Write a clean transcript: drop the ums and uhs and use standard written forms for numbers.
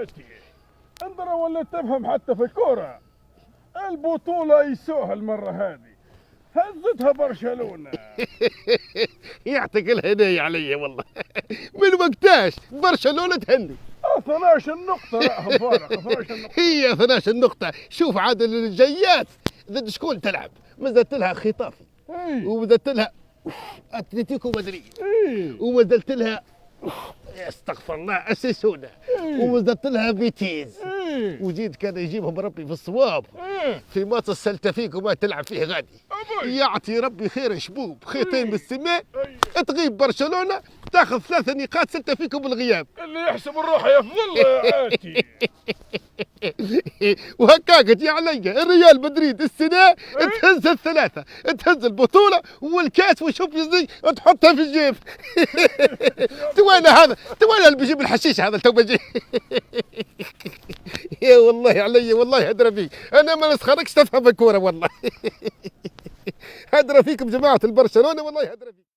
آتي انظر ولا تفهم حتى في الكورة. البطولة يسوها المرة هذه، هزتها برشلونة. يعطيك الهدية علي والله. من وقتاش برشلونة تهني 12 نقطة. لا فارق 12 نقطة. هي 12 نقطة. شوف عاد الجيات ضد شكون تلعب؟ مازالت لها خطافي، ومازالت لها اتلتيكو مدريد، ومازالت لها استغفر الله اساسونا، ومازالت لها بيتيز، وزيد كان يجيبهم ربي في الصواب في ماتش السلتا فيكو ما تلعب فيه غادي. يعطي ربي خير شبوب، خيطين من السماء تغيب برشلونة تاخذ 3 نقاط سلتا فيكو بالغياب. اللي يحسب الروح يفضل يا آتي. وهكاك تجي عليا الريال مدريد السنة تهز الثلاثة، تهز البطولة والكاس وشوف يزي تحطها في الجيب. توين هذا؟ توين اللي بيجيب الحشيش هذا تو بيجي. يا والله علي والله هدرى فيك، انا ما نسخركش تفهم الكورة والله. هدرى فيكم جماعة البرشلونة والله هدرى فيك.